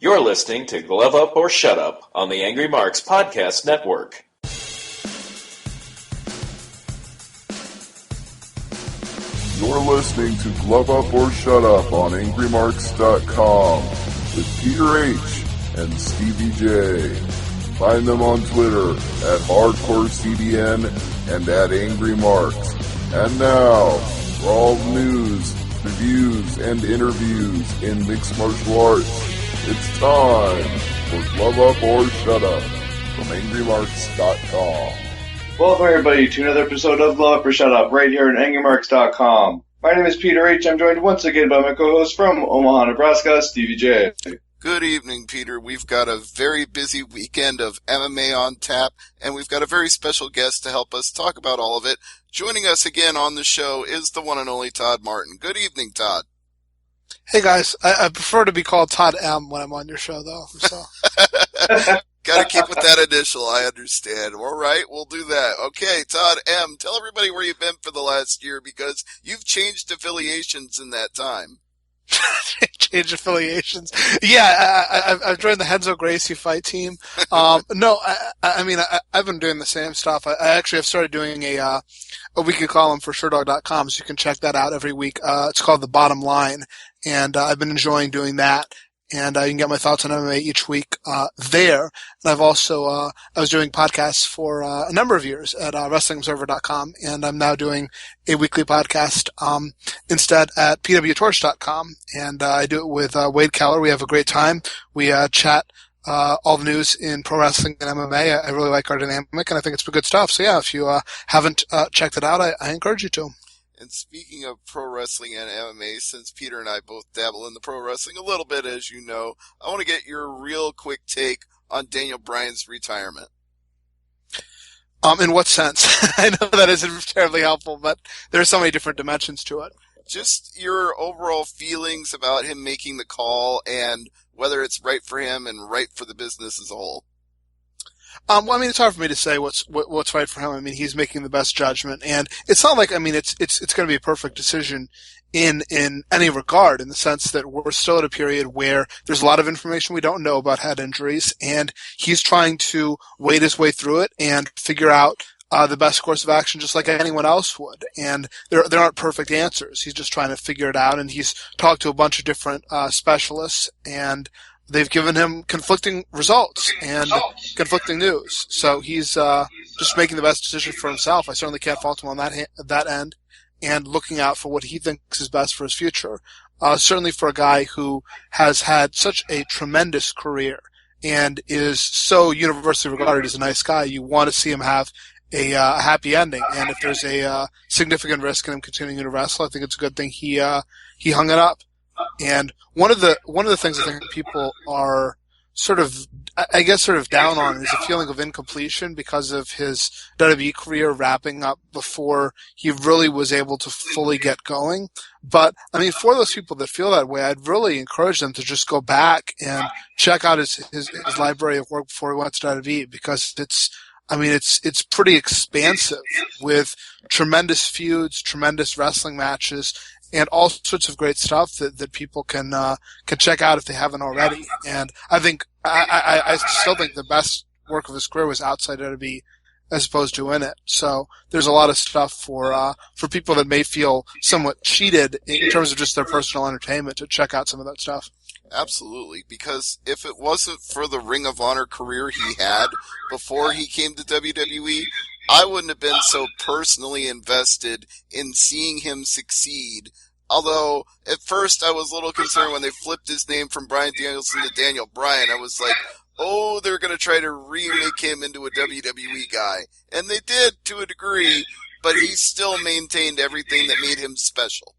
You're listening to Glove Up or Shut Up on the Angry Marks Podcast Network. You're listening to Glove Up or Shut Up on AngryMarks.com with Peter H. and Stevie J. Find them on Twitter at HardcoreCDN and at AngryMarks. And now, for all news, reviews, and interviews in mixed martial arts, it's time for Glove Up or Shut Up from AngryMarks.com. Welcome everybody to another episode of Glove Up or Shut Up right here at AngryMarks.com. My name is Peter H. I'm joined once again by my co-host from Omaha, Nebraska, Stevie J. Good evening, Peter. We've got a very busy weekend of MMA on tap, and we've got a very special guest to help us talk about all of it. Joining us again on the show is the one and only Todd Martin. Good evening, Todd. Hey guys, I prefer to be called Todd M when I'm on your show, though. So. Got to keep with that initial, I understand. All right, we'll do that. Okay, Todd M., tell everybody where you've been for the last year, because you've changed affiliations in that time. Change affiliations. Yeah, I've joined the Henzo Gracie fight team. No, I've been doing the same stuff. I actually have started doing a weekly column for SureDog.com, so you can check that out every week. It's called The Bottom Line, and I've been enjoying doing that. And you can get my thoughts on MMA each week there. And I've also I was doing podcasts for a number of years at WrestlingObserver.com, and I'm now doing a weekly podcast instead at PWTorch.com, and I do it with Wade Keller. We have a great time. We chat all the news in pro wrestling and MMA. I really like our dynamic, and I think it's good stuff. So yeah, if you haven't checked it out, I encourage you to. And speaking of pro wrestling and MMA, since Peter and I both dabble in the pro wrestling a little bit, as you know, I want to get your real quick take on Daniel Bryan's retirement. In what sense? I know that isn't terribly helpful, but there are so many different dimensions to it. Just your overall feelings about him making the call and whether it's right for him and right for the business as a whole. It's hard for me to say what's right for him. I mean, he's making the best judgment, and it's not like, it's going to be a perfect decision in any regard, in the sense that we're still at a period where there's a lot of information we don't know about head injuries, and he's trying to wade his way through it and figure out the best course of action, just like anyone else would. And there aren't perfect answers. He's just trying to figure it out, and he's talked to a bunch of different specialists, and they've given him conflicting results and conflicting news. So he's just making the best decision for himself. I certainly can't fault him on that end, and looking out for what he thinks is best for his future. Certainly for a guy who has had such a tremendous career and is so universally regarded as a nice guy, you want to see him have a happy ending. And if there's a significant risk in him continuing to wrestle, I think it's a good thing he hung it up. And one of the things I think people are sort of down on is a feeling of incompletion because of his WWE career wrapping up before he really was able to fully get going. But, for those people that feel that way, I'd really encourage them to just go back and check out his library of work before he went to WWE, because it's pretty expansive, with tremendous feuds, tremendous wrestling matches, and all sorts of great stuff that people can check out if they haven't already. And I think I still think the best work of his career was outside WWE as opposed to in it. So there's a lot of stuff for people that may feel somewhat cheated in terms of just their personal entertainment to check out some of that stuff. Absolutely, because if it wasn't for the Ring of Honor career he had before he came to WWE, I wouldn't have been so personally invested in seeing him succeed. Although, at first I was a little concerned when they flipped his name from Bryan Danielson to Daniel Bryan. I was like, oh, they're going to try to remake him into a WWE guy. And they did, to a degree, but he still maintained everything that made him special.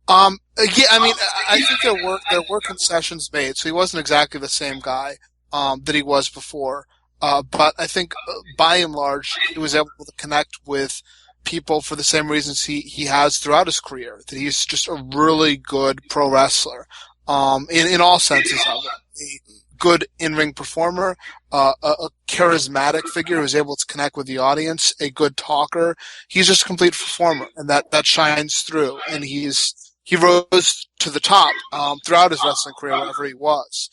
I think there were concessions made, so he wasn't exactly the same guy that he was before. But I think, by and large, he was able to connect with people for the same reasons he has throughout his career. That he's just a really good pro wrestler, in all senses of it. A good in-ring performer, a charismatic figure who's able to connect with the audience, a good talker. He's just a complete performer, and that shines through. And he's he rose to the top throughout his wrestling career, wherever he was,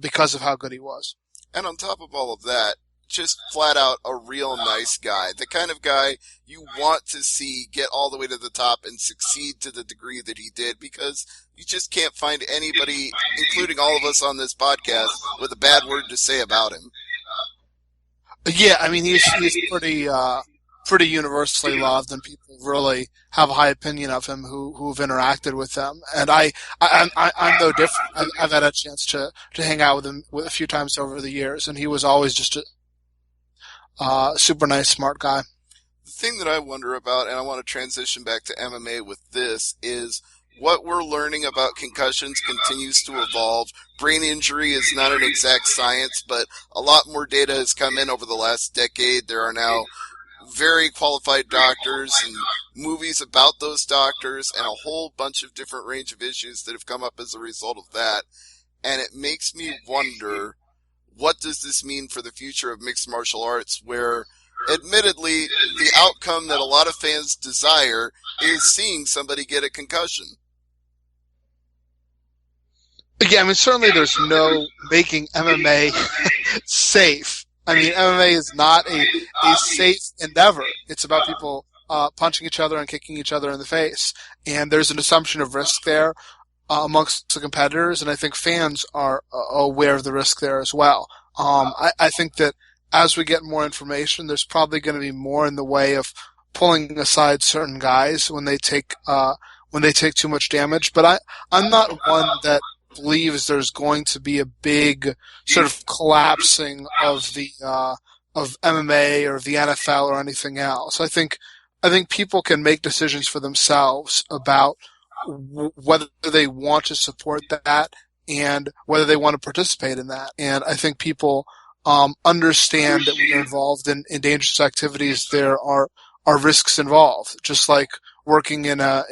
because of how good he was. And on top of all of that, just flat out a real nice guy. The kind of guy you want to see get all the way to the top and succeed to the degree that he did, because you just can't find anybody, including all of us on this podcast, with a bad word to say about him. Yeah, I mean, he's pretty universally loved, and people really have a high opinion of him who've interacted with him. And I'm no different. I've had a chance to hang out with him a few times over the years, and he was always just a super nice, smart guy. The thing that I wonder about, and I want to transition back to MMA with this, is what we're learning about concussions continues to evolve. Brain injury is not an exact science, but a lot more data has come in over the last decade. There are now very qualified doctors and movies about those doctors and a whole bunch of different range of issues that have come up as a result of that. And it makes me wonder, what does this mean for the future of mixed martial arts, where admittedly the outcome that a lot of fans desire is seeing somebody get a concussion? Yeah, I mean, certainly there's no making MMA safe. I mean, MMA is not a safe endeavor. It's about people punching each other and kicking each other in the face. And there's an assumption of risk there amongst the competitors, and I think fans are aware of the risk there as well. I think that as we get more information, there's probably going to be more in the way of pulling aside certain guys when they take too much damage. But I'm not one that believes there's going to be a big sort of collapsing of the of MMA or the NFL or anything else. I think people can make decisions for themselves about whether they want to support that and whether they want to participate in that. And I think people understand that when you're involved in dangerous activities, there are risks involved, just like working in a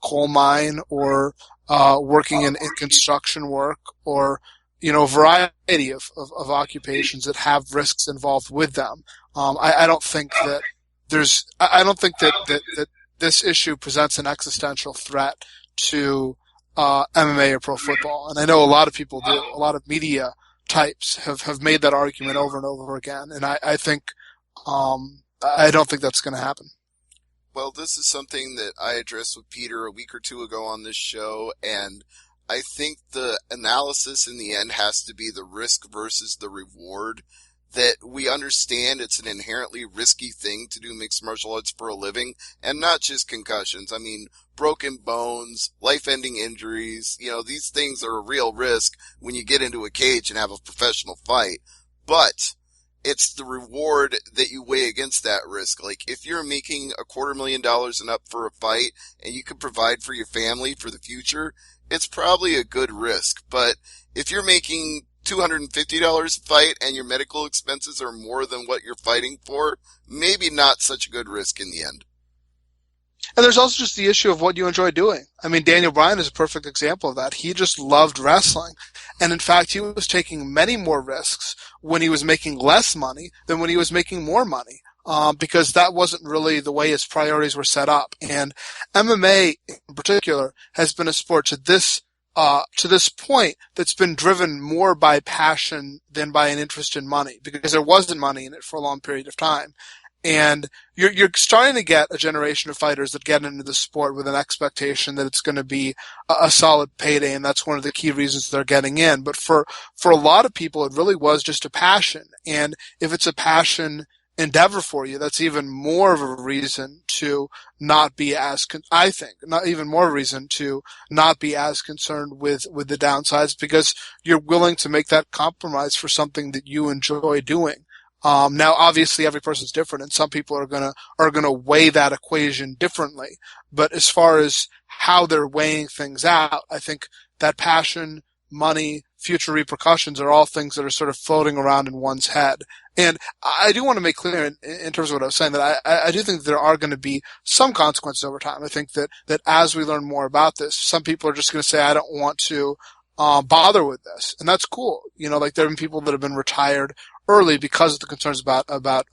coal mine or working in construction work, or a variety of occupations that have risks involved with them. I don't think that this issue presents an existential threat to MMA or pro football, and I know a lot of people do. A lot of media types have made that argument over and over again, and I think I don't think that's going to happen. Well, this is something that I addressed with Peter a week or two ago on this show, and I think the analysis in the end has to be the risk versus the reward. That we understand it's an inherently risky thing to do mixed martial arts for a living, and not just concussions. I mean, broken bones, life-ending injuries, these things are a real risk when you get into a cage and have a professional fight. But it's the reward that you weigh against that risk. Like, if you're making $250,000 and up for a fight, and you can provide for your family for the future, it's probably a good risk. But if you're making $250 a fight and your medical expenses are more than what you're fighting for, maybe not such a good risk in the end. And there's also just the issue of what you enjoy doing. I mean, Daniel Bryan is a perfect example of that. He just loved wrestling. And in fact, he was taking many more risks when he was making less money than when he was making more money. Because that wasn't really the way his priorities were set up. And MMA in particular has been a sport to this point that's been driven more by passion than by an interest in money, because there wasn't money in it for a long period of time. And you're starting to get a generation of fighters that get into the sport with an expectation that it's going to be a solid payday, and that's one of the key reasons they're getting in. But for a lot of people, it really was just a passion. And if it's a passion endeavor for you, that's even more of a reason to not be as, not even more reason to not be as concerned with the downsides, because you're willing to make that compromise for something that you enjoy doing. Now, obviously, every person's different, and some people are gonna weigh that equation differently. But as far as how they're weighing things out, I think that passion, money, future repercussions are all things that are sort of floating around in one's head. And I do want to make clear in terms of what I was saying that I do think that there are going to be some consequences over time. I think that as we learn more about this, some people are just going to say, I don't want to bother with this, and that's cool. Like there have been people that have been retired early because of the concerns about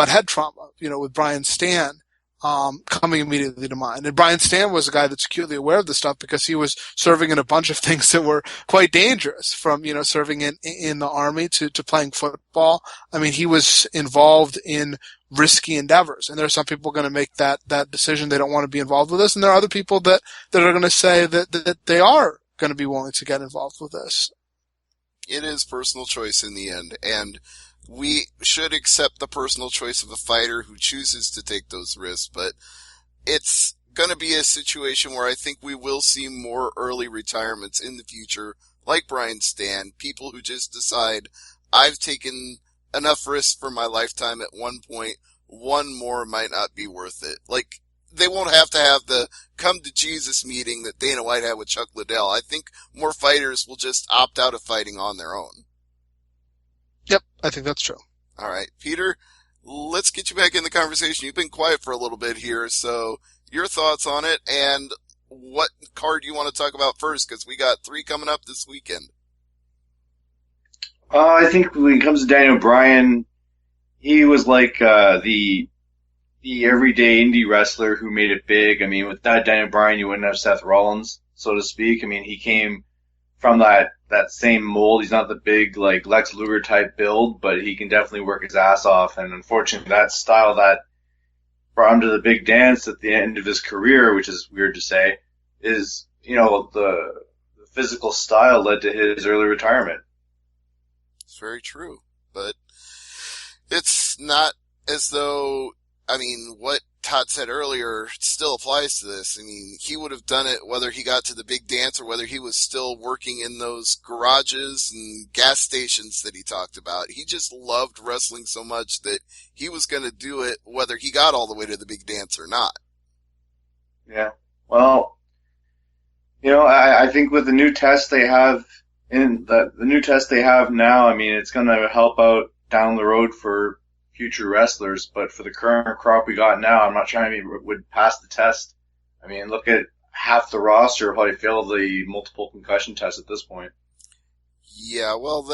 head trauma. With Bryan Stan, coming immediately to mind. And Bryan Stan was a guy that's acutely aware of this stuff because he was serving in a bunch of things that were quite dangerous, from, serving in the Army to playing football. I mean, he was involved in risky endeavors. And there are some people going to make that decision. They don't want to be involved with this. And there are other people that are going to say that they are going to be willing to get involved with this. It is personal choice in the end. And we should accept the personal choice of a fighter who chooses to take those risks, but it's going to be a situation where I think we will see more early retirements in the future, like Bryan Stan, people who just decide, I've taken enough risks for my lifetime at one point, one more might not be worth it. Like, they won't have the come to Jesus meeting that Dana White had with Chuck Liddell. I think more fighters will just opt out of fighting on their own. Yep, I think that's true. All right, Peter, let's get you back in the conversation. You've been quiet for a little bit here, so your thoughts on it and what card you want to talk about first, because we got 3 coming up this weekend. I think when it comes to Daniel Bryan, he was like the everyday indie wrestler who made it big. I mean, without Daniel Bryan, you wouldn't have Seth Rollins, so to speak. I mean, he came from that same mold. He's not the big, like, Lex Luger type build, but he can definitely work his ass off. And unfortunately, that style that brought him to the big dance at the end of his career, which is weird to say, is, the physical style led to his early retirement. It's very true, but it's not as though, what Todd said earlier still applies to this. I mean, he would have done it whether he got to the big dance or whether he was still working in those garages and gas stations that he talked about. He just loved wrestling so much that he was going to do it whether he got all the way to the big dance or not. Yeah. Well, I think with the new test they have the new test they have now, I mean, it's going to help out down the road for future wrestlers, but for the current crop we got now, I'm not sure how would pass the test. I mean, look at half the roster probably failed the multiple concussion test at this point. Yeah, well,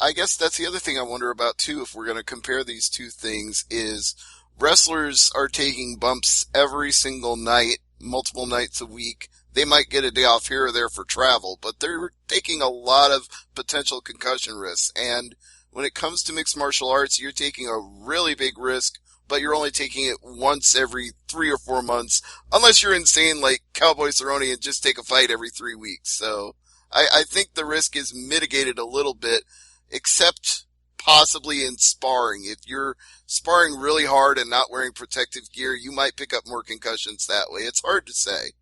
I guess that's the other thing I wonder about too, if we're going to compare these two things, is wrestlers are taking bumps every single night, multiple nights a week. They might get a day off here or there for travel, but they're taking a lot of potential concussion risks. And when it comes to mixed martial arts, you're taking a really big risk, but you're only taking it once every 3 or 4 months, unless you're insane like Cowboy Cerrone and just take a fight every 3 weeks. So I think the risk is mitigated a little bit, except possibly in sparring. If you're sparring really hard and not wearing protective gear, you might pick up more concussions that way. It's hard to say.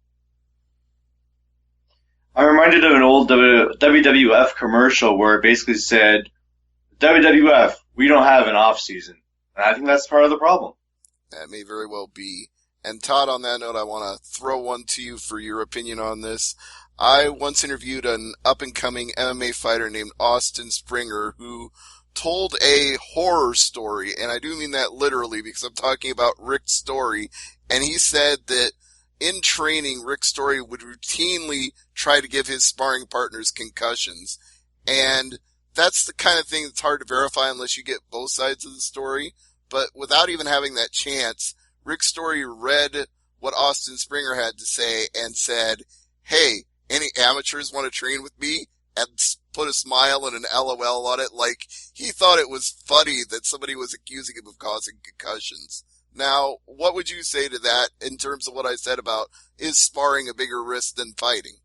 I'm reminded of an old WWF commercial where it basically said, WWF, we don't have an off season. And I think that's part of the problem. That may very well be. And Todd, on that note, I want to throw one to you for your opinion on this. I once interviewed an up-and-coming MMA fighter named Austin Springer who told a horror story, and I do mean that literally because I'm talking about Rick Story, and he said that in training, Rick Story would routinely try to give his sparring partners concussions, and that's the kind of thing that's hard to verify unless you get both sides of the story. But without even having that chance, Rick Story read what Austin Springer had to say and said, hey, any amateurs want to train with me? And put a smile and an LOL on it, like he thought it was funny that somebody was accusing him of causing concussions. Now, what would you say to that in terms of what I said about, is sparring a bigger risk than fighting?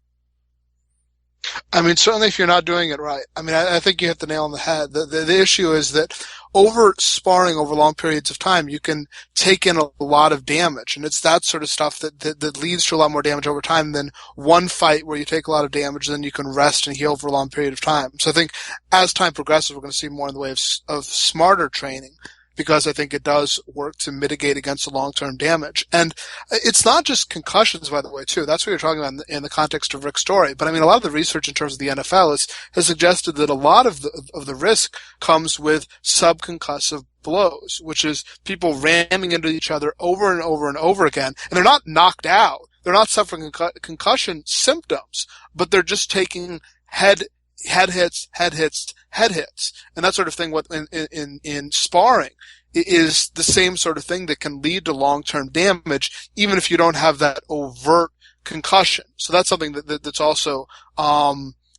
I mean, certainly if you're not doing it right. I mean, I think you hit the nail on the head. The issue is that over sparring over long periods of time, you can take in a lot of damage. And it's that sort of stuff that leads to a lot more damage over time than one fight where you take a lot of damage, then you can rest and heal for a long period of time. So I think as time progresses, we're going to see more in the way of smarter training, because I think it does work to mitigate against the long-term damage. And it's not just concussions, by the way, too. That's what you're talking about in the context of Rick Story. But I mean, a lot of the research in terms of the NFL has suggested that a lot of the risk comes with subconcussive blows, which is people ramming into each other over and over and over again. And they're not knocked out. They're not suffering concussion symptoms, but they're just taking head hits, and that sort of thing in sparring is the same sort of thing that can lead to long-term damage, even if you don't have that overt concussion. So that's something that's also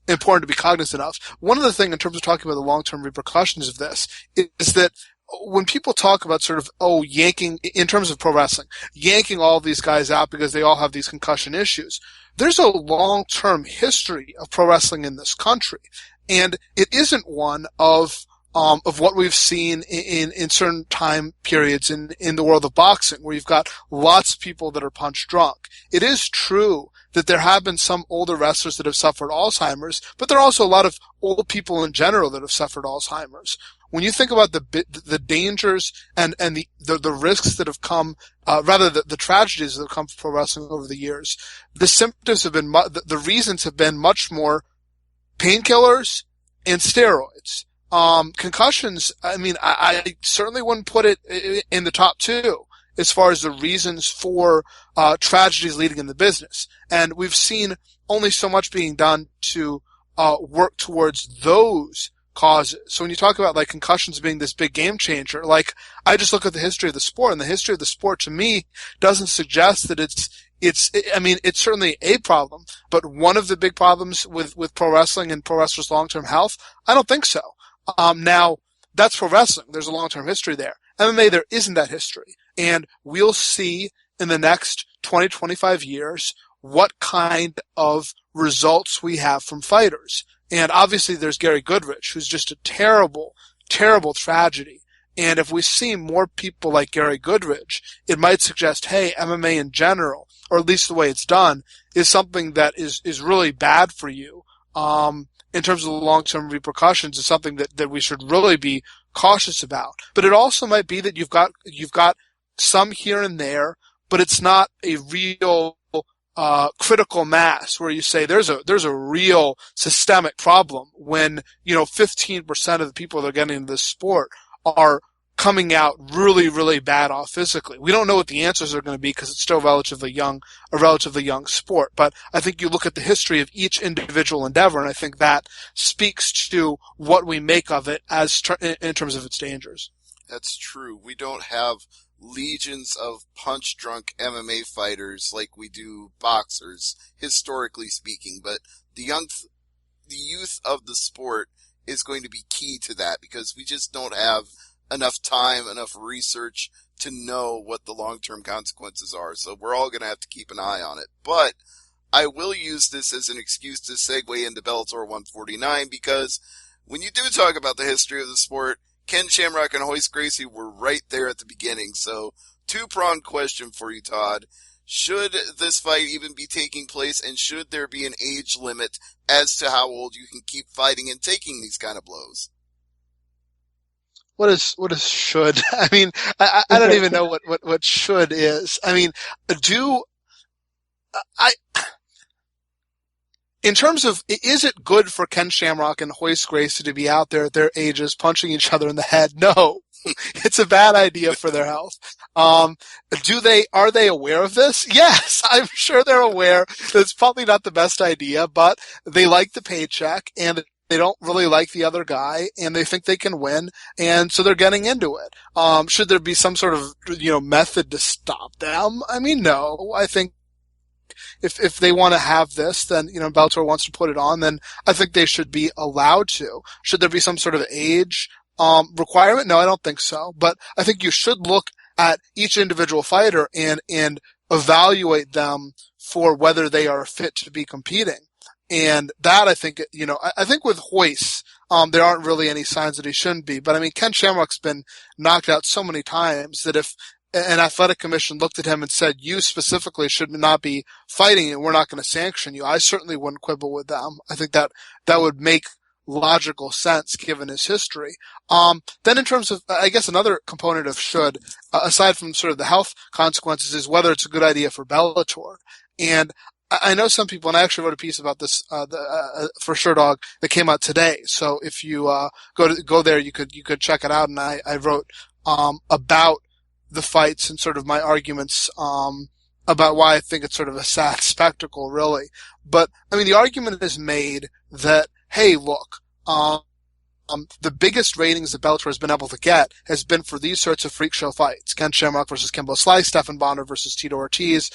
important to be cognizant of. One other thing in terms of talking about the long-term repercussions of this is that when people talk about sort of, yanking, in terms of pro wrestling, yanking all these guys out because they all have these concussion issues, there's a long-term history of pro wrestling in this country. And it isn't one of what we've seen in certain time periods in the world of boxing, where you've got lots of people that are punch drunk. It is true that there have been some older wrestlers that have suffered Alzheimer's, but there are also a lot of old people in general that have suffered Alzheimer's. When you think about the dangers and the risks that have come, the tragedies that have come from pro wrestling over the years, the symptoms have been, the reasons have been much more painkillers and steroids. Concussions, I certainly wouldn't put it in the top two as far as the reasons for tragedies leading in the business. And we've seen only so much being done to work towards those causes. So when you talk about like concussions being this big game changer, like I just look at the history of the sport, and the history of the sport to me doesn't suggest that it's certainly a problem, but one of the big problems with pro wrestling and pro wrestlers' long-term health, I don't think so. Now, that's pro wrestling. There's a long-term history there. MMA, there isn't that history. And we'll see in the next 20, 25 years what kind of results we have from fighters. And obviously there's Gary Goodrich, who's just a terrible, terrible tragedy. And if we see more people like Gary Goodrich, it might suggest, hey, MMA in general, or at least the way it's done, is something that is really bad for you. In terms of the long-term repercussions, is something that we should really be cautious about. But it also might be that you've got some here and there, but it's not a real critical mass where you say there's a real systemic problem when 15% of the people that are getting into this sport are coming out really, really bad off physically. We don't know what the answers are going to be because it's still a relatively young sport. But I think you look at the history of each individual endeavor, and I think that speaks to what we make of it in terms of its dangers. That's true. We don't have legions of punch-drunk MMA fighters like we do boxers, historically speaking. But the youth of the sport is going to be key to that, because we just don't have enough time, enough research to know what the long-term consequences are. So we're all going to have to keep an eye on it. But I will use this as an excuse to segue into Bellator 149, because when you do talk about the history of the sport, Ken Shamrock and Royce Gracie were right there at the beginning. So two-pronged question for you, Todd. Should this fight even be taking place, and should there be an age limit as to how old you can keep fighting and taking these kind of blows? What is should? I mean, I don't even know what should is. I mean, in terms of, is it good for Ken Shamrock and Royce Gracie to be out there at their ages punching each other in the head? No. It's a bad idea for their health. Are they aware of this? Yes, I'm sure they're aware that it's probably not the best idea, but they like the paycheck and they don't really like the other guy, and they think they can win, and so they're getting into it. Should there be some sort of, method to stop them? I mean, no. I think if they want to have this, then, Bellator wants to put it on, then I think they should be allowed to. Should there be some sort of age requirement? No, I don't think so. But I think you should look at each individual fighter and evaluate them for whether they are fit to be competing. And that, I think, I think with Royce, there aren't really any signs that he shouldn't be. But I mean, Ken Shamrock's been knocked out so many times that if an athletic commission looked at him and said, you specifically should not be fighting and we're not going to sanction you, I certainly wouldn't quibble with them. I think that would make logical sense given his history. Then in terms of, I guess another component of should, aside from sort of the health consequences, is whether it's a good idea for Bellator. And I know some people, and I actually wrote a piece about this for Sure Dog that came out today. So if you go there, you could check it out. And I wrote about the fights and sort of my arguments about why I think it's sort of a sad spectacle, really. But I mean, the argument is made that, hey, look, the biggest ratings that Bellator has been able to get has been for these sorts of freak show fights. Ken Shamrock versus Kimbo Slice, Stephan Bonner versus Tito Ortiz.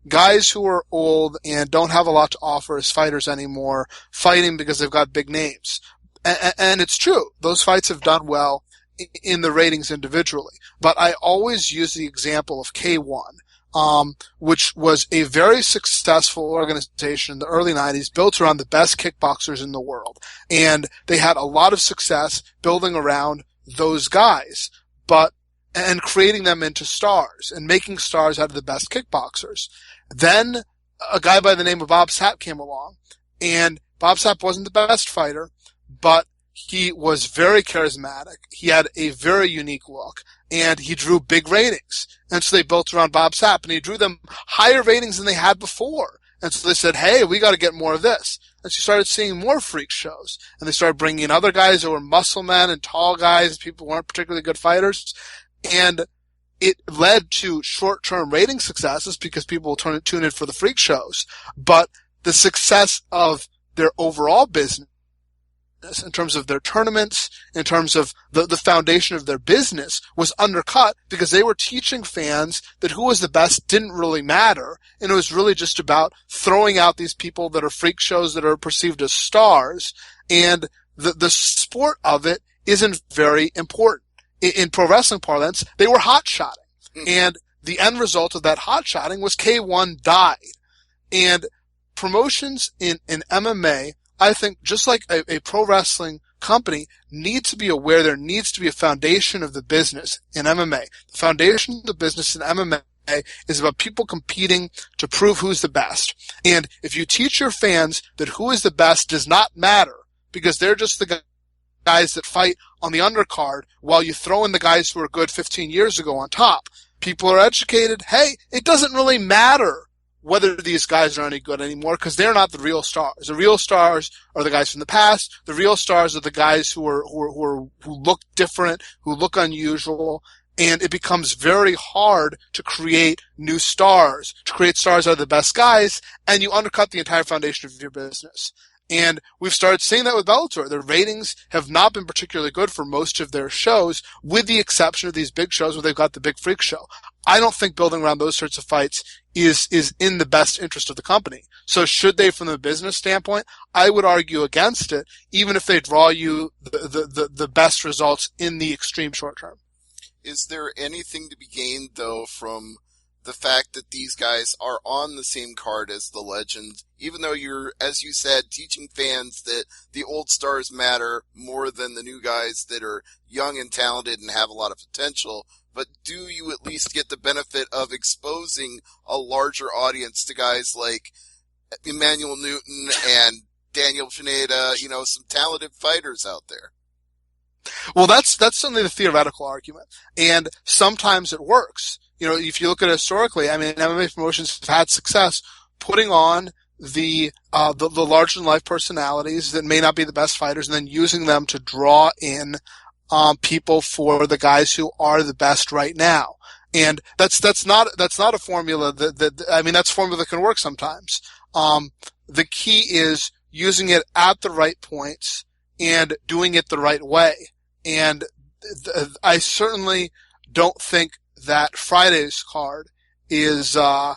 Guys who are old and don't have a lot to offer as fighters anymore, fighting because they've got big names. And it's true. Those fights have done well in the ratings individually. But I always use the example of K1, which was a very successful organization in the early 90s, built around the best kickboxers in the world. And they had a lot of success building around those guys, and creating them into stars and making stars out of the best kickboxers. Then a guy by the name of Bob Sapp came along, and Bob Sapp wasn't the best fighter, but he was very charismatic. He had a very unique look, and he drew big ratings. And so they built around Bob Sapp, and he drew them higher ratings than they had before. And so they said, hey, we got to get more of this. And so you started seeing more freak shows. And they started bringing in other guys that were muscle men and tall guys, people who weren't particularly good fighters. And it led to short-term rating successes because people will tune in for the freak shows. But the success of their overall business, in terms of their tournaments, in terms of the foundation of their business, was undercut because they were teaching fans that who was the best didn't really matter, and it was really just about throwing out these people that are freak shows that are perceived as stars, and the sport of it isn't very important. In pro wrestling parlance, they were hot-shotting, and the end result of that hot-shotting was K1 died. And promotions in MMA, I think, just like a pro wrestling company, needs to be aware there needs to be a foundation of the business in MMA. The foundation of the business in MMA is about people competing to prove who's the best. And if you teach your fans that who is the best does not matter, because they're just the guys that fight on the undercard while you throw in the guys who were good 15 years ago on top, people are educated, hey, it doesn't really matter whether these guys are any good anymore, because they're not the real stars. The real stars are the guys from the past. The real stars are the guys who look different, who look unusual, and it becomes very hard to create new stars, to create stars out of the best guys, and you undercut the entire foundation of your business. And we've started seeing that with Bellator. Their ratings have not been particularly good for most of their shows, with the exception of these big shows where they've got the big freak show. I don't think building around those sorts of fights is in the best interest of the company. So should they, from the business standpoint, I would argue against it, even if they draw you the best results in the extreme short term. Is there anything to be gained, though, from the fact that these guys are on the same card as the legend, even though you're, as you said, teaching fans that the old stars matter more than the new guys that are young and talented and have a lot of potential? But do you at least get the benefit of exposing a larger audience to guys like Emmanuel Newton and Daniel Pineda, some talented fighters out there? Well, that's certainly the theoretical argument. And sometimes it works. If you look at it historically, MMA promotions have had success putting on the larger than life personalities that may not be the best fighters, and then using them to draw in people for the guys who are the best right now. And that's not a formula that's a formula that can work sometimes. The key is using it at the right points and doing it the right way. And I certainly don't think that Friday's card is an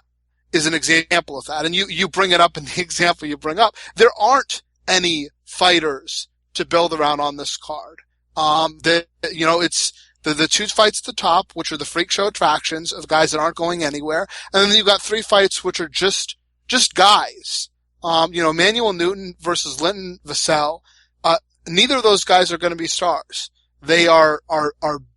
example of that. And you bring it up in the example you bring up. There aren't any fighters to build around on this card. It's the two fights at the top, which are the freak show attractions of guys that aren't going anywhere. And then you've got three fights which are just guys. Emmanuel Newton versus Linton Vassell. Neither of those guys are going to be stars. They are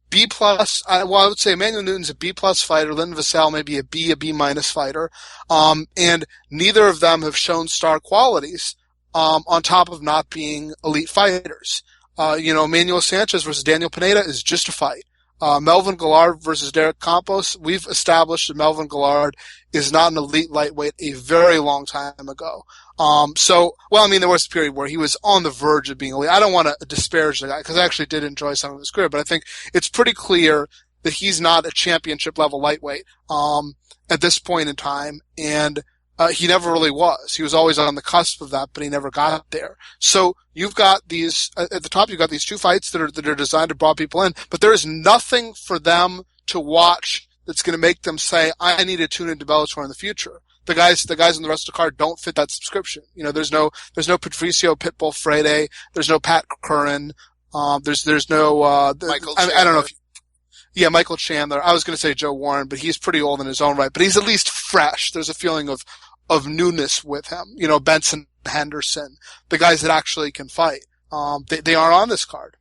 B plus. I would say Emmanuel Newton's a B plus fighter. Linton Vassell may be a B minus fighter. And neither of them have shown star qualities, on top of not being elite fighters. Emmanuel Sanchez versus Daniel Pineda is just a fight. Melvin Gillard versus Derek Campos, we've established that Melvin Gillard is not an elite lightweight a very long time ago. There was a period where he was on the verge of being elite. I don't want to disparage the guy because I actually did enjoy some of his career, but I think it's pretty clear that he's not a championship level lightweight, at this point in time. And he never really was. He was always on the cusp of that, but he never got there. So you've got these, at the top, you've got these two fights that are designed to draw people in, but there is nothing for them to watch that's going to make them say, I need to tune into Bellator in the future. The guys on the rest of the card don't fit that subscription. You know, there's no Patricio Pitbull Friday. There's no Pat Curran. There's no, Michael I don't know if, yeah, Michael Chandler. I was going to say Joe Warren, but he's pretty old in his own right, but he's at least fresh. There's a feeling of newness with him. You know, Benson Henderson, the guys that actually can fight. They aren't on this card.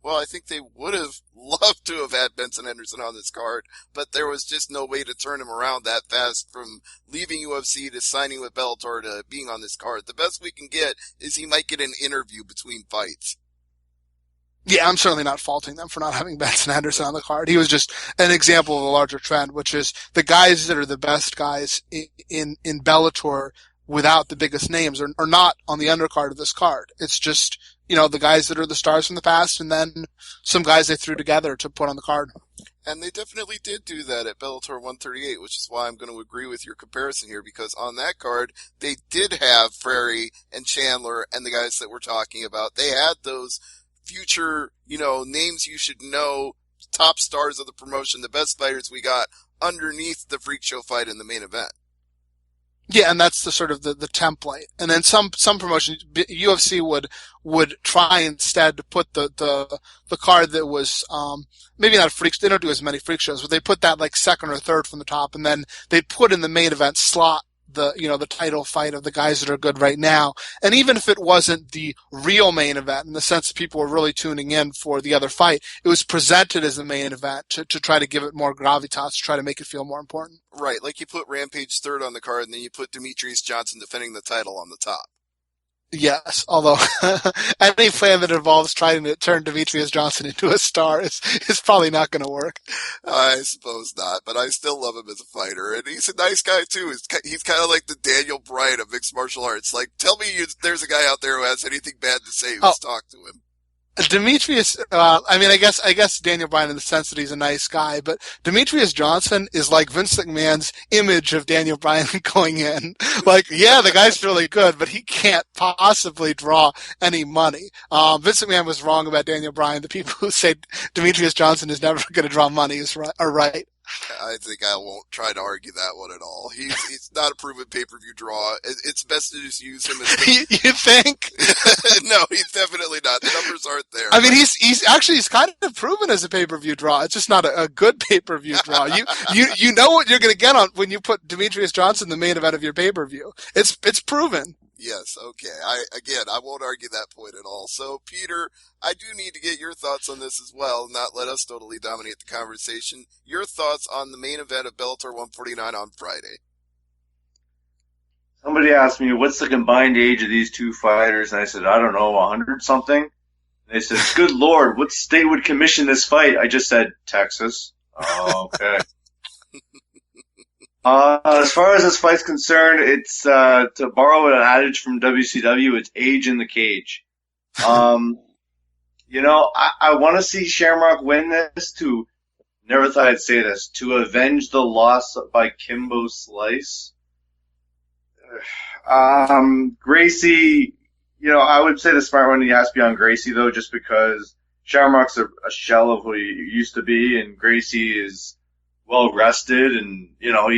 Well, I think they would have loved to have had Benson Henderson on this card, but there was just no way to turn him around that fast from leaving UFC to signing with Bellator to being on this card. The best we can get is he might get an interview between fights. Yeah, I'm certainly not faulting them for not having Benson Henderson on the card. He was just an example of a larger trend, which is the guys that are the best guys in Bellator without the biggest names are not on the undercard of this card. It's just, you know, the guys that are the stars from the past and then some guys they threw together to put on the card. And they definitely did do that at Bellator 138, which is why I'm going to agree with your comparison here, because on that card, they did have Frary and Chandler and the guys that we're talking about. They had those future, you know, names you should know, top stars of the promotion, the best fighters we got underneath the freak show fight in the main event. Yeah, and that's the sort of the template. And then some promotions, UFC would try instead to put the card that was, maybe not freaks, they don't do as many freak shows, but they put that like second or third from the top, and then they'd put in the main event slot the title fight of the guys that are good right now. And even if it wasn't the real main event, in the sense that people were really tuning in for the other fight, it was presented as the main event to try to give it more gravitas, to try to make it feel more important. Right, like you put Rampage third on the card, and then you put Demetrius Johnson defending the title on the top. Yes, although any plan that involves trying to turn Demetrius Johnson into a star is probably not going to work. I suppose not, but I still love him as a fighter, and he's a nice guy too. He's kind of like the Daniel Bryan of mixed martial arts. Like, tell me there's a guy out there who has anything bad to say who's talked to him. Demetrius, I guess Daniel Bryan in the sense that he's a nice guy, but Demetrius Johnson is like Vince McMahon's image of Daniel Bryan going in. Like, yeah, the guy's really good, but he can't possibly draw any money. Vince McMahon was wrong about Daniel Bryan. The people who say Demetrius Johnson is never going to draw money are right. I think I won't try to argue that one at all. He's not a proven pay-per-view draw. It's best to just use him as You think? No, he's definitely not. The numbers aren't there. I mean, he's kind of proven as a pay-per-view draw. It's just not a good pay-per-view draw. You know what you're going to get on when you put Demetrius Johnson in the main event of your pay-per-view. It's proven. Yes, okay. I won't argue that point at all. So, Peter, I do need to get your thoughts on this as well, not let us totally dominate the conversation. Your thoughts on the main event of Bellator 149 on Friday. Somebody asked me, what's the combined age of these two fighters? And I said, I don't know, 100-something? And they said, good Lord, what state would commission this fight? I just said, Texas. Oh, okay. As far as this fight's concerned, it's, to borrow an adage from WCW, it's age in the cage. You know, I want to see Shamrock win this never thought I'd say this, to avenge the loss by Kimbo Slice. Gracie, you know, I would say the smart one has to be on Gracie though, just because Shamrock's a shell of what he used to be, and Gracie is well rested, and, you know,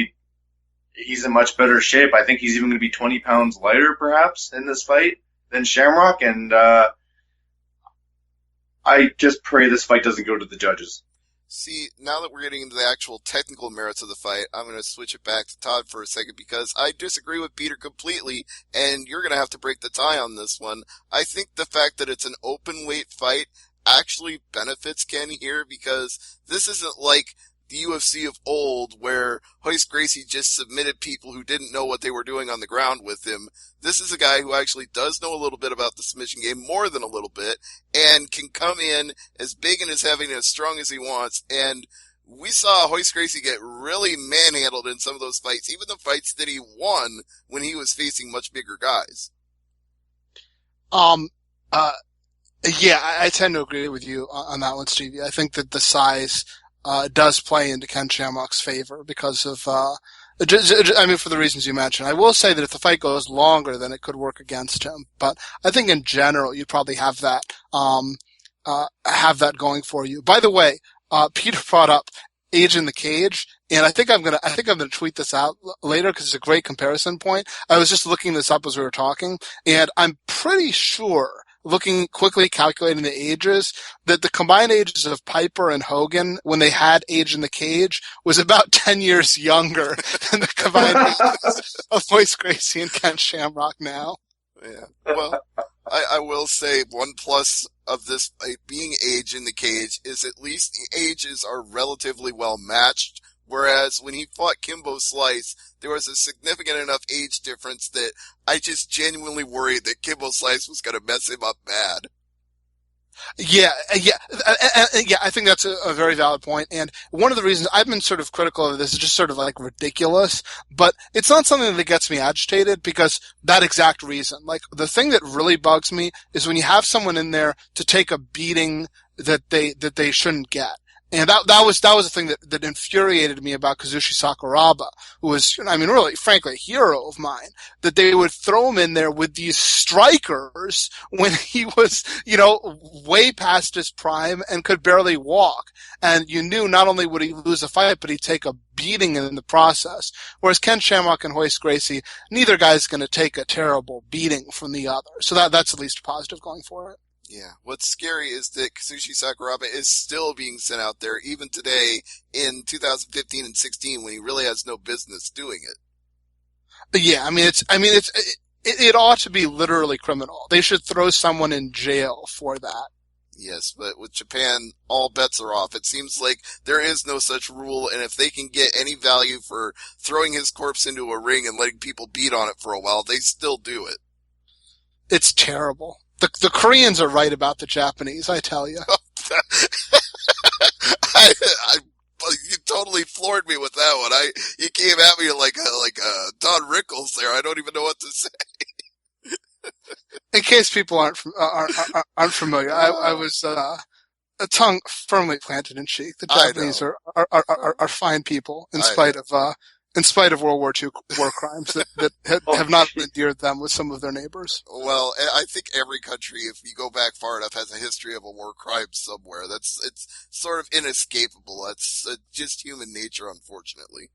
he's in much better shape. I think he's even going to be 20 pounds lighter, perhaps, in this fight than Shamrock, and I just pray this fight doesn't go to the judges. See, now that we're getting into the actual technical merits of the fight, I'm going to switch it back to Todd for a second, because I disagree with Peter completely, and you're going to have to break the tie on this one. I think the fact that it's an open weight fight actually benefits Ken here, because this isn't like the UFC of old where Royce Gracie just submitted people who didn't know what they were doing on the ground with him. This is a guy who actually does know a little bit about the submission game, more than a little bit, and can come in as big and as heavy and as strong as he wants. And we saw Royce Gracie get really manhandled in some of those fights, even the fights that he won when he was facing much bigger guys. Yeah, I tend to agree with you on that one, Stevie. I think that the size does play into Ken Shamrock's favor because of I mean, for the reasons you mentioned. I will say that if the fight goes longer, then it could work against him. But I think in general, you probably have that going for you. By the way, Peter brought up Age in the Cage, and I think I'm gonna tweet this out later because it's a great comparison point. I was just looking this up as we were talking, and I'm pretty sure, quickly calculating the ages, that the combined ages of Piper and Hogan when they had Age in the Cage was about 10 years younger than the combined ages of Royce Gracie and Ken Shamrock now. Yeah. Well, I will say one plus of this fight being Age in the Cage is at least the ages are relatively well matched. Whereas when he fought Kimbo Slice, there was a significant enough age difference that I just genuinely worried that Kimbo Slice was going to mess him up bad. Yeah, I think that's a very valid point. And one of the reasons I've been sort of critical of this is just sort of like ridiculous, but it's not something that gets me agitated because that exact reason. Like, the thing that really bugs me is when you have someone in there to take a beating that they shouldn't get. And that was the thing that infuriated me about Kazushi Sakuraba, who was, I mean, really, frankly, a hero of mine, that they would throw him in there with these strikers when he was, way past his prime and could barely walk. And you knew not only would he lose a fight, but he'd take a beating in the process. Whereas Ken Shamrock and Royce Gracie, neither guy's going to take a terrible beating from the other. So that's at least a positive going for it. Yeah. What's scary is that Kazushi Sakuraba is still being sent out there even today in 2015 and 16 when he really has no business doing it. Yeah, it ought to be literally criminal. They should throw someone in jail for that. Yes, but with Japan, all bets are off. It seems like there is no such rule, and if they can get any value for throwing his corpse into a ring and letting people beat on it for a while, they still do it. It's terrible. The Koreans are right about the Japanese, I tell you. You totally floored me with that one. You came at me like Don Rickles there. I don't even know what to say. In case people aren't familiar, I was a tongue firmly planted in cheek. The Japanese are fine people in spite of World War II war crimes that have not endeared them with some of their neighbors. Well, I think every country, if you go back far enough, has a history of a war crime somewhere. It's sort of inescapable. That's just human nature, unfortunately.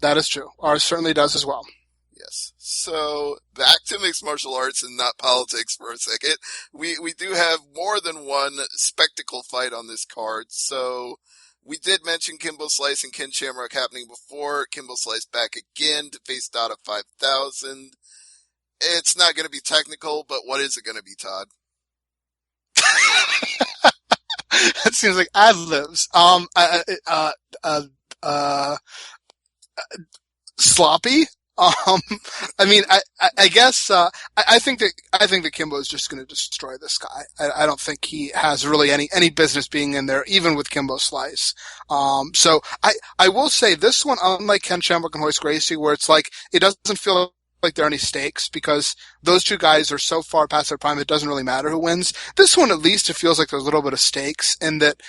That is true. Ours certainly does as well. Yes. So, back to mixed martial arts and not politics for a second. We do have more than one spectacle fight on this card, so we did mention Kimbo Slice and Ken Shamrock happening before. Kimbo Slice back again to face Dada 5000. It's not going to be technical, but what is it going to be, Todd? That seems like ad-libs. Sloppy. I guess, I think that Kimbo is just going to destroy this guy. I don't think he has really any business being in there, even with Kimbo Slice. So I will say this one, unlike Ken Shamrock and Royce Gracie, where it's like, it doesn't feel like there are any stakes because those two guys are so far past their prime it doesn't really matter who wins. This one, at least, it feels like there's a little bit of stakes in that,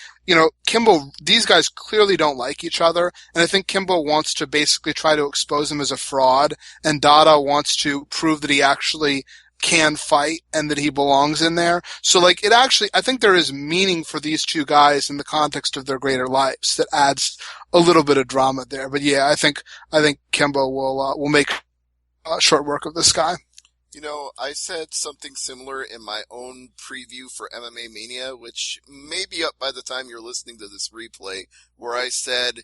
Kimbo, these guys clearly don't like each other, and I think Kimbo wants to basically try to expose him as a fraud, and Dada wants to prove that he actually can fight and that he belongs in there. So, I think there is meaning for these two guys in the context of their greater lives that adds a little bit of drama there. But yeah, I think Kimbo will make short work of this guy. I said something similar in my own preview for MMA Mania, which may be up by the time you're listening to this replay, where I said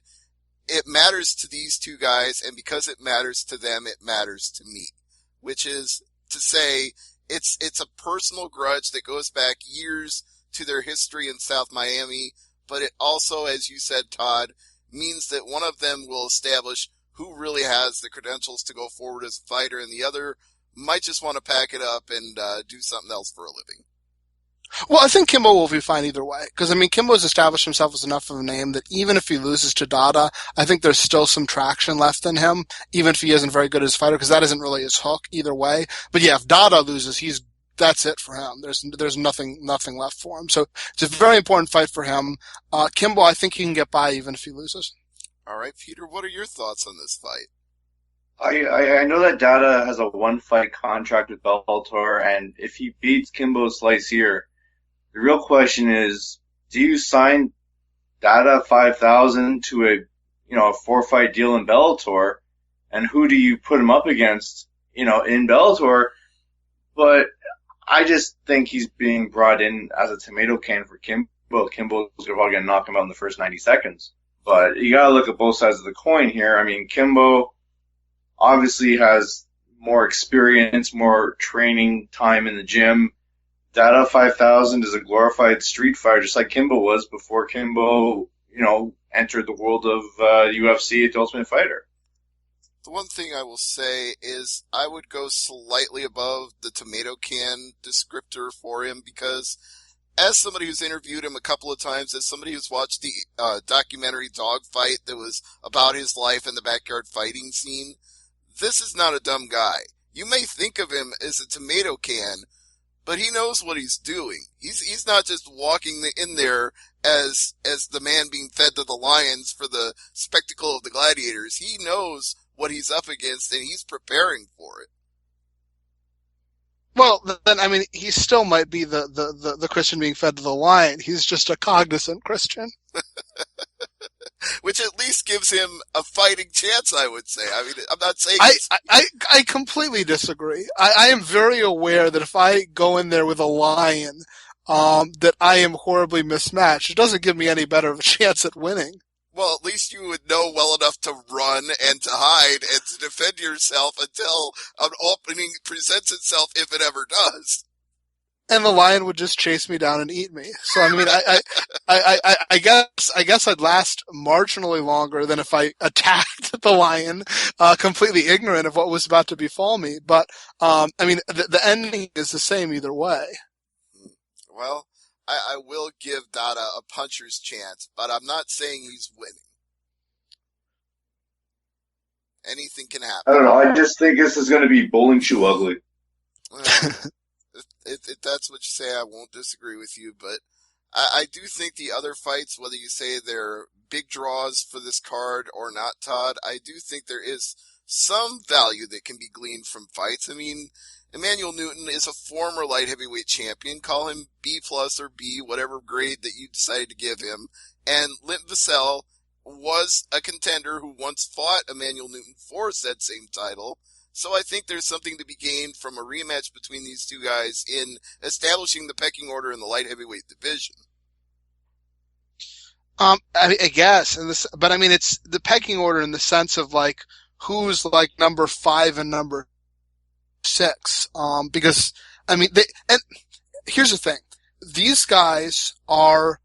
it matters to these two guys, and because it matters to them, it matters to me. Which is to say, it's a personal grudge that goes back years to their history in South Miami, but it also, as you said, Todd, means that one of them will establish who really has the credentials to go forward as a fighter, and the other might just want to pack it up and do something else for a living. Well, I think Kimbo will be fine either way. Because, Kimbo's established himself as enough of a name that even if he loses to Dada, I think there's still some traction left in him, even if he isn't very good as a fighter, because that isn't really his hook either way. But yeah, if Dada loses, that's it for him. There's nothing left for him. So it's a very important fight for him. Kimbo, I think he can get by even if he loses. All right, Peter, what are your thoughts on this fight? I know that Dada has a one-fight contract with Bellator, and if he beats Kimbo Slice here, the real question is, do you sign Dada 5,000 to a 4-fight deal in Bellator, and who do you put him up against, in Bellator? But I just think he's being brought in as a tomato can for Kimbo. Kimbo's probably going to knock him out in the first 90 seconds. But you got to look at both sides of the coin here. I mean, Kimbo obviously has more experience, more training time in the gym. Dada 5,000 is a glorified street fighter, just like Kimbo was before Kimbo, entered the world of UFC at the Ultimate Fighter. The one thing I will say is I would go slightly above the tomato can descriptor for him because as somebody who's interviewed him a couple of times, as somebody who's watched the documentary Dogfight that was about his life in the backyard fighting scene, this is not a dumb guy. You may think of him as a tomato can, but he knows what he's doing. He's not just walking in there as the man being fed to the lions for the spectacle of the gladiators. He knows what he's up against, and he's preparing for it. Well, then, I mean, he still might be the Christian being fed to the lion. He's just a cognizant Christian. Which at least gives him a fighting chance, I would say. I mean, I'm not saying I completely disagree. I am very aware that if I go in there with a lion, that I am horribly mismatched. It doesn't give me any better of a chance at winning. Well, at least you would know well enough to run and to hide and to defend yourself until an opening presents itself, if it ever does. And the lion would just chase me down and eat me. So I mean, I guess I'd last marginally longer than if I attacked the lion, completely ignorant of what was about to befall me. But I mean, the ending is the same either way. Well, I will give Dada a puncher's chance, but I'm not saying he's winning. Anything can happen. I don't know. I just think this is going to be bowling shoe ugly. If that's what you say, I won't disagree with you, but I do think the other fights, whether you say they're big draws for this card or not, Todd, I do think there is some value that can be gleaned from fights. I mean, Emmanuel Newton is a former light heavyweight champion. Call him B plus or B, whatever grade that you decided to give him. And Linton Vassell was a contender who once fought Emmanuel Newton for said same title. So I think there's something to be gained from a rematch between these two guys in establishing the pecking order in the light heavyweight division. I guess, but I mean, it's the pecking order in the sense of like who's like number 5 and number 6. Because I mean, and here's the thing: these guys are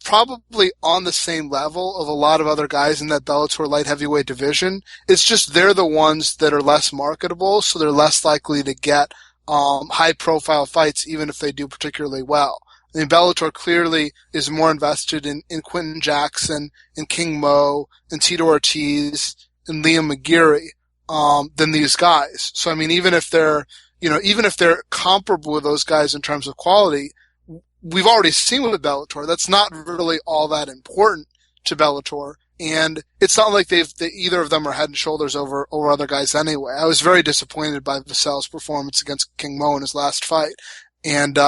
probably on the same level of a lot of other guys in that Bellator light heavyweight division. It's just they're the ones that are less marketable, so they're less likely to get high profile fights, even if they do particularly well. I mean, Bellator clearly is more invested in Quentin Jackson, and King Mo, and Tito Ortiz, and Liam McGeary, than these guys. So I mean, even if they're comparable with those guys in terms of quality, we've already seen with Bellator, that's not really all that important to Bellator. And it's not like either of them are head and shoulders over other guys anyway. I was very disappointed by Vassell's performance against King Mo in his last fight. And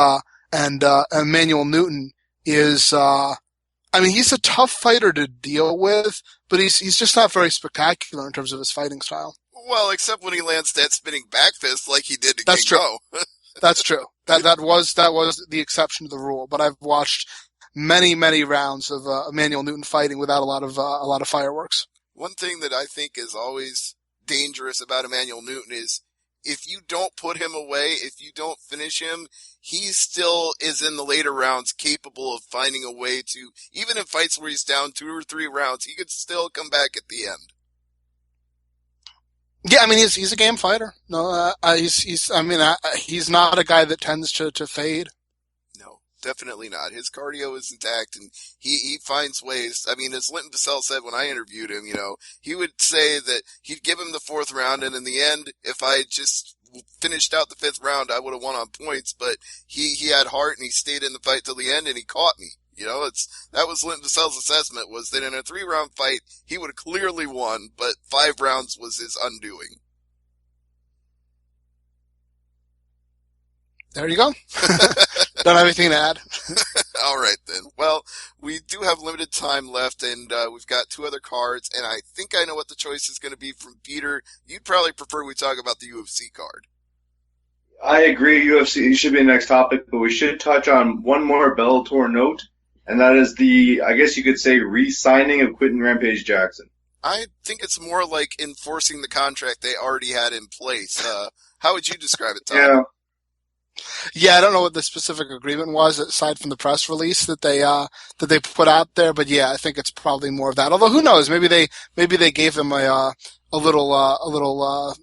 Emmanuel Newton is, he's a tough fighter to deal with, but he's just not very spectacular in terms of his fighting style. Well, except when he lands that spinning back fist like he did to That's King true. Mo. That's true. That was the exception to the rule. But I've watched many rounds of Emmanuel Newton fighting without a lot of fireworks. One thing that I think is always dangerous about Emmanuel Newton is if you don't put him away, if you don't finish him, he still is in the later rounds capable of finding a way to, even in fights where he's down 2 or 3 rounds, he could still come back at the end. Yeah, I mean, he's a game fighter. No, he's not a guy that tends to fade. No, definitely not. His cardio is intact, and he finds ways. I mean, as Linton Vassell said when I interviewed him, he would say that he'd give him the 4th round, and in the end, if I just finished out the 5th round, I would have won on points, but he had heart, and he stayed in the fight till the end, and he caught me. That was Linton Vassell's assessment, was that in a 3-round fight, he would have clearly won, but 5 rounds was his undoing. There you go. Don't have anything to add. All right, then. Well, we do have limited time left, and we've got 2 other cards, and I think I know what the choice is going to be from Peter. You'd probably prefer we talk about the UFC card. I agree, UFC should be the next topic, but we should touch on one more Bellator note, and that is the, I guess you could say, re-signing of Quentin Rampage Jackson. I think it's more like enforcing the contract they already had in place. How would you describe it, Todd? Yeah. Yeah, I don't know what the specific agreement was aside from the press release that they put out there, but yeah, I think it's probably more of that. Although who knows? Maybe they gave him a little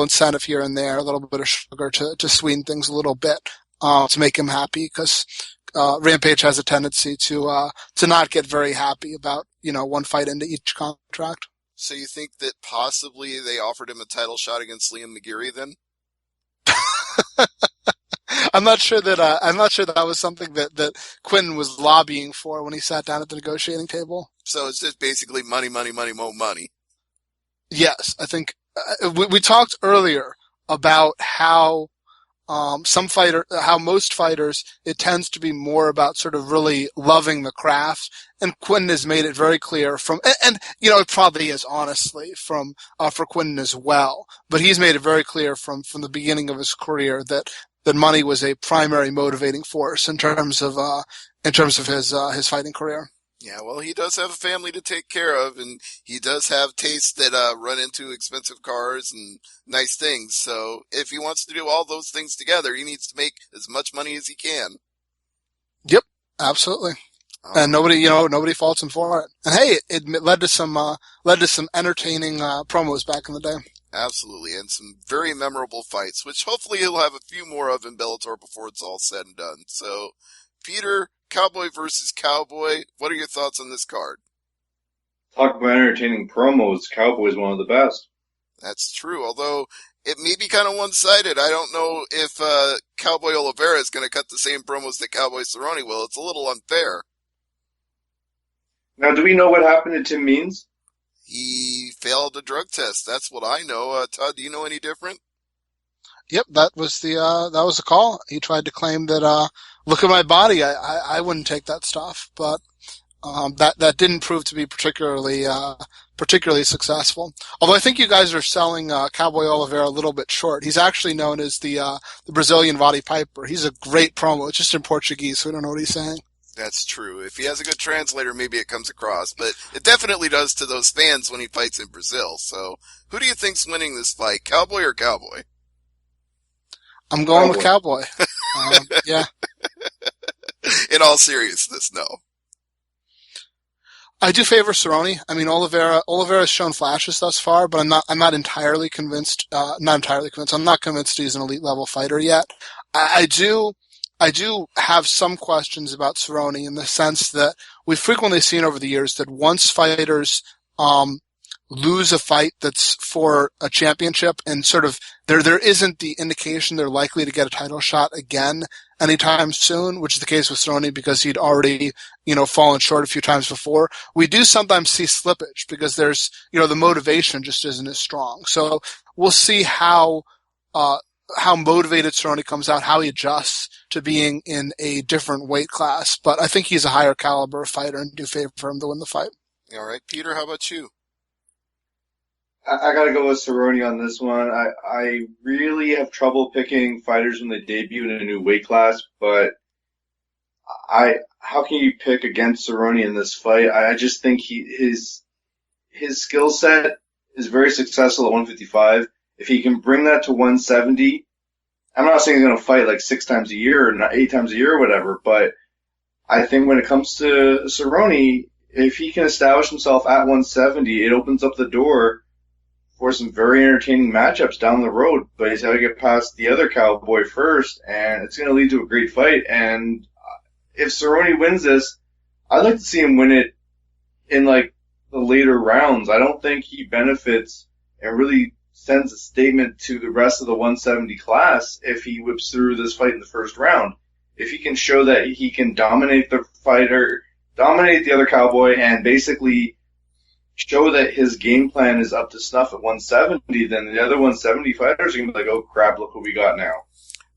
incentive here and there, a little bit of sugar to sweeten things a little bit to make him happy, because Rampage has a tendency to not get very happy about one fight into each contract. So you think that possibly they offered him a title shot against Liam McGeary then? I'm not sure that was something that Quentin was lobbying for when he sat down at the negotiating table. So it's just basically money, more money. Yes, I think we talked earlier about how how most fighters, it tends to be more about sort of really loving the craft, and Quentin has made it very clear and it probably is honestly for Quentin as well, but he's made it very clear from the beginning of his career that money was a primary motivating force in terms of his fighting career. Yeah, well, he does have a family to take care of, and he does have tastes that run into expensive cars and nice things. So if he wants to do all those things together, he needs to make as much money as he can. Yep, absolutely. And nobody faults him for it. And hey, it led to some entertaining promos back in the day. Absolutely, and some very memorable fights, which hopefully he'll have a few more of in Bellator before it's all said and done. So, Peter, Cowboy versus Cowboy, what are your thoughts on this card? Talk about entertaining promos. Cowboy's one of the best. That's true, although it may be kind of one-sided. I don't know if Cowboy Oliveira is going to cut the same promos that Cowboy Cerrone will. It's a little unfair. Now, do we know what happened to Tim Means? He failed a drug test. That's what I know. Todd, do you know any different? Yep, that was the call. He tried to claim that, look at my body, I wouldn't take that stuff, but that didn't prove to be particularly successful. Although I think you guys are selling Cowboy Oliveira a little bit short. He's actually known as the Brazilian Roddy Piper. He's a great promo. It's just in Portuguese, so we don't know what he's saying. That's true. If he has a good translator, maybe it comes across. But it definitely does to those fans when he fights in Brazil. So who do you think's winning this fight, Cowboy or Cowboy? I'm going with Cowboy. Yeah. In all seriousness, no. I do favor Cerrone. I mean, Oliveira has shown flashes thus far, but I'm not entirely convinced. I'm not convinced he's an elite level fighter yet. I do have some questions about Cerrone in the sense that we've frequently seen over the years that once fighters lose a fight that's for a championship and sort of there isn't the indication they're likely to get a title shot again anytime soon, which is the case with Cerrone because he'd already, fallen short a few times before. We do sometimes see slippage because there's, the motivation just isn't as strong. So we'll see how motivated Cerrone comes out, how he adjusts to being in a different weight class. But I think he's a higher caliber fighter and do favor him to win the fight. All right, Peter, how about you? I gotta go with Cerrone on this one. I really have trouble picking fighters when they debut in a new weight class, but how can you pick against Cerrone in this fight? I just think his skill set is very successful at 155. If he can bring that to 170, I'm not saying he's going to fight like 6 times a year or 8 times a year or whatever, but I think when it comes to Cerrone, if he can establish himself at 170, it opens up the door for some very entertaining matchups down the road. But he's got to get past the other Cowboy first, and it's going to lead to a great fight. And if Cerrone wins this, I'd like to see him win it in like the later rounds. I don't think he benefits and really sends a statement to the rest of the 170 class if he whips through this fight in the first round. If he can show that he can dominate the other Cowboy, and basically show that his game plan is up to snuff at 170, then the other 170 fighters are going to be like, oh crap, look what we got now.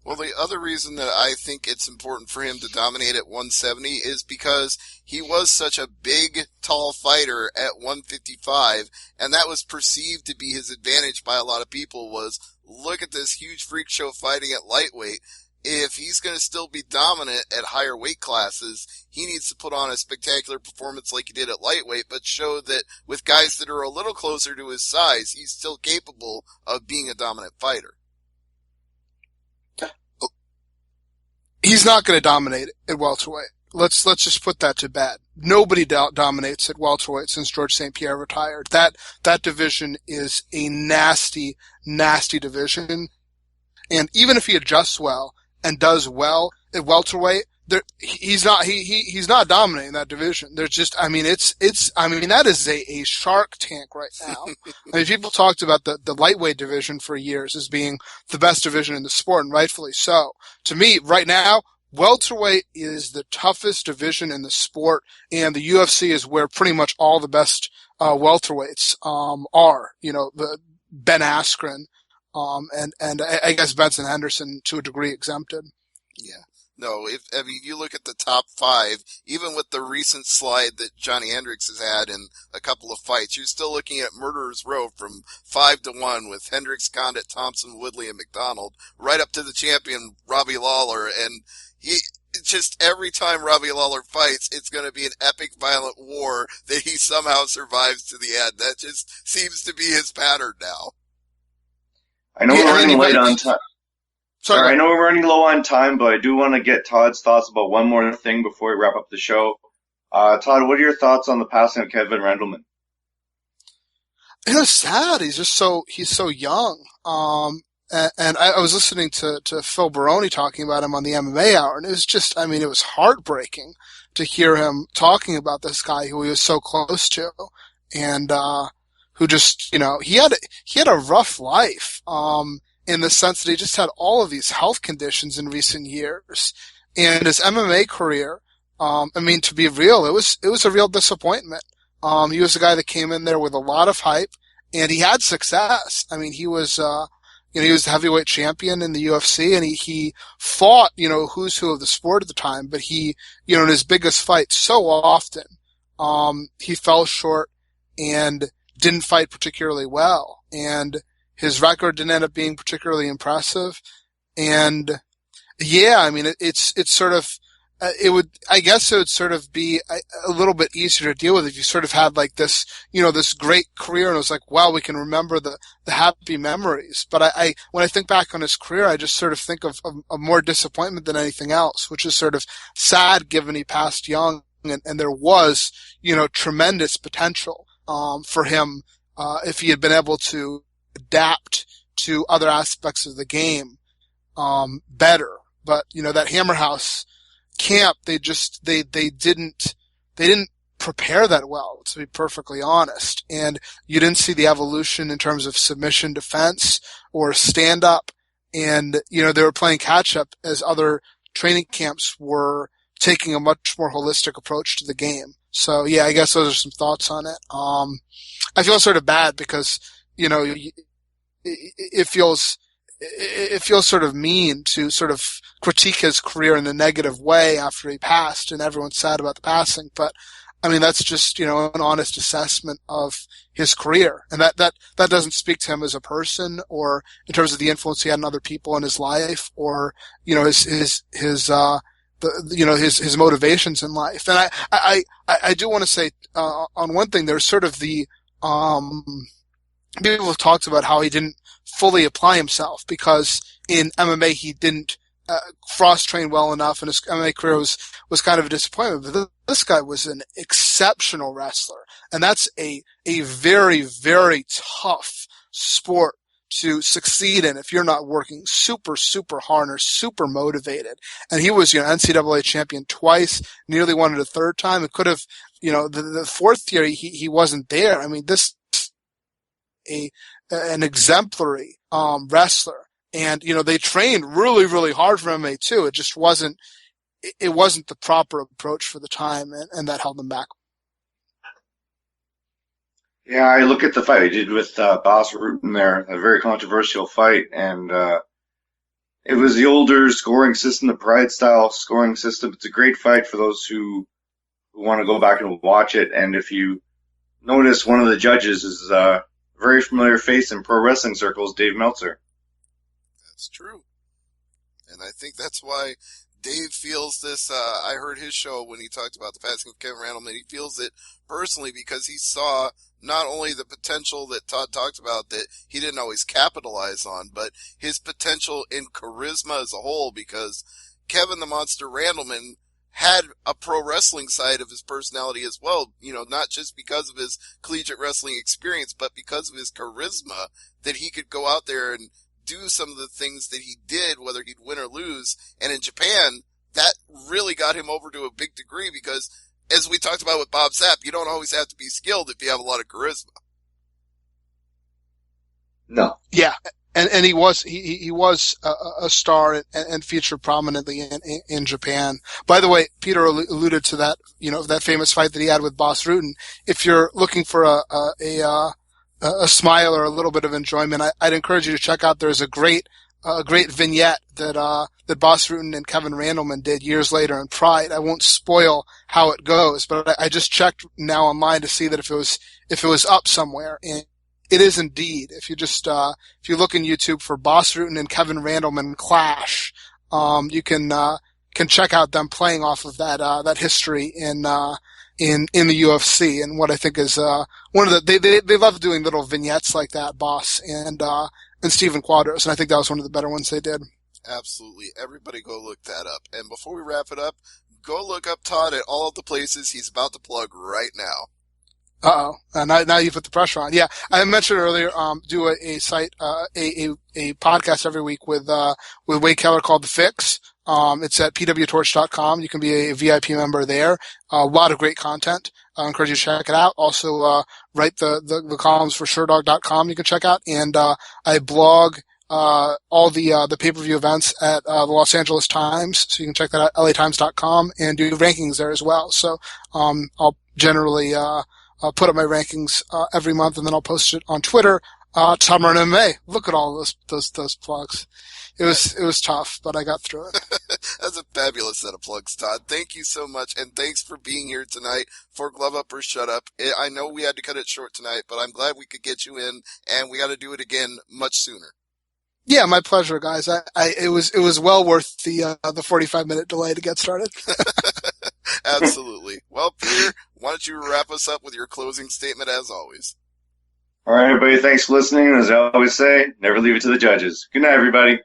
Well, the other reason that I think it's important for him to dominate at 170 is because he was such a big, tall fighter at 155, and that was perceived to be his advantage by a lot of people was, look at this huge freak show fighting at lightweight. If he's going to still be dominant at higher weight classes, he needs to put on a spectacular performance like he did at lightweight, but show that with guys that are a little closer to his size, he's still capable of being a dominant fighter. He's not going to dominate at welterweight. Let's just put that to bed. Nobody dominates at welterweight since George St. Pierre retired. That division is a nasty, nasty division. And even if he adjusts well and does well at welterweight, he's not dominating that division. There's just, I mean, that is a shark tank right now. I mean, people talked about the lightweight division for years as being the best division in the sport, and rightfully so. To me, right now, welterweight is the toughest division in the sport, and the UFC is where pretty much all the best welterweights are. You know, the Ben Askren, and I guess Benson Henderson to a degree exempted. Yeah. No, you look at the top 5, even with the recent slide that Johnny Hendricks has had in a couple of fights, you're still looking at Murderer's Row from 5-1 with Hendricks, Condit, Thompson, Woodley, and McDonald, right up to the champion, Robbie Lawler, and just every time Robbie Lawler fights, it's going to be an epic, violent war that he somehow survives to the end. That just seems to be his pattern now. I know we're running late on time. Sorry, I know we're running low on time, but I do want to get Todd's thoughts about one more thing before we wrap up the show. Todd, what are your thoughts on the passing of Kevin Randleman? It was sad. He's so young. And I was listening to Phil Baroni talking about him on the MMA Hour, and it was just, I mean, it was heartbreaking to hear him talking about this guy who he was so close to, and who just, you know, he had a rough life. In the sense that he just had all of these health conditions in recent years. And his MMA career, I mean, to be real, it was a real disappointment. He was a guy that came in there with a lot of hype, and he had success. I mean, he was he was the heavyweight champion in the UFC, and he fought, you know, who's who of the sport at the time, but he, you know, in his biggest fight so often, he fell short and didn't fight particularly well. And his record didn't end up being particularly impressive. And yeah, I mean, it's sort of, I guess it would sort of be a little bit easier to deal with if you sort of had like this, you know, this great career and it was like, wow, we can remember the happy memories. But when I think back on his career, I just sort of think of more disappointment than anything else, which is sort of sad given he passed young and there was, you know, tremendous potential, for him, if he had been able to adapt to other aspects of the game better. But you know, that Hammer House camp, they didn't prepare that well, to be perfectly honest. And you didn't see the evolution in terms of submission defense or stand up. And you know, they were playing catch up as other training camps were taking a much more holistic approach to the game. So yeah, I guess those are some thoughts on it. I feel sort of bad because, you know, it feels sort of mean to sort of critique his career in a negative way after he passed, and everyone's sad about the passing. But I mean, that's just, you know, an honest assessment of his career, and that doesn't speak to him as a person or in terms of the influence he had on other people in his life, or you know, his motivations in life. And I do want to say on one thing, there's sort of the people have talked about how he didn't fully apply himself because in MMA he didn't cross-train well enough, and his MMA career was kind of a disappointment. But this guy was an exceptional wrestler, and that's a very, very tough sport to succeed in if you're not working super, super hard or super motivated. And he was, you know, NCAA champion twice, nearly won it a third time. It could have, you know, the fourth year he wasn't there. I mean, this an exemplary wrestler, and you know, they trained really, really hard for MMA too. It just wasn't the proper approach for the time, and that held them back. Yeah, I look at the fight he did with Boss Rutten there, a very controversial fight, and It was the older scoring system, the Pride style scoring system. It's a great fight for those who want to go back and watch it. And if you notice, one of the judges is a very familiar face in pro wrestling circles, Dave Meltzer. That's true. And I think that's why Dave feels this. I heard his show when he talked about the passing of Kevin Randleman. He feels it personally because he saw not only the potential that Todd talked about that he didn't always capitalize on, but his potential in charisma as a whole, because Kevin the Monster Randleman had a pro wrestling side of his personality as well, not just because of his collegiate wrestling experience, but because of his charisma, that he could go out there and do some of the things that he did, whether he'd win or lose. And in Japan, that really got him over to a big degree because, as we talked about with Bob Sapp, you don't always have to be skilled if you have a lot of charisma. No. Yeah. And he was a star and featured prominently in Japan. By the way, Peter alluded to that, that famous fight that he had with Bas Rutten. If you're looking for a smile or a little bit of enjoyment, I'd encourage you to check out. There's a great vignette that Bas Rutten and Kevin Randleman did years later in Pride. I won't spoil how it goes, but I just checked now online to see that if it was up somewhere, and it is indeed. If you just if you look in YouTube for Bas Rutten and Kevin Randleman clash, you can check out them playing off of that history in the UFC. And what I think is one of they love doing little vignettes like that, Boss and Stephen Quadros, and I think that was one of the better ones they did. Absolutely. Everybody go look that up. And before we wrap it up, go look up Todd at all of the places he's about to plug right now. Now you put the pressure on. Yeah, I mentioned earlier, do a site, a podcast every week with Wade Keller called The Fix. It's at pwtorch.com. You can be a VIP member there. A lot of great content. I encourage you to check it out. Also, write the columns for SureDog.com you can check out. And, I blog, all the pay-per-view events at, the Los Angeles Times. So you can check that out, LATimes.com, and do rankings there as well. So, I'll generally, I'll put up my rankings every month, and then I'll post it on Twitter. Todd Martin MMA. Look at all those plugs. It was tough, but I got through it. That's a fabulous set of plugs, Todd. Thank you so much, and thanks for being here tonight for Glove Up or Shut Up. I know we had to cut it short tonight, but I'm glad we could get you in, and we got to do it again much sooner. Yeah, my pleasure, guys. It was well worth the 45-minute delay to get started. Absolutely. Well, Peter, why don't you wrap us up with your closing statement as always? All right, everybody. Thanks for listening. As I always say, never leave it to the judges. Good night, everybody.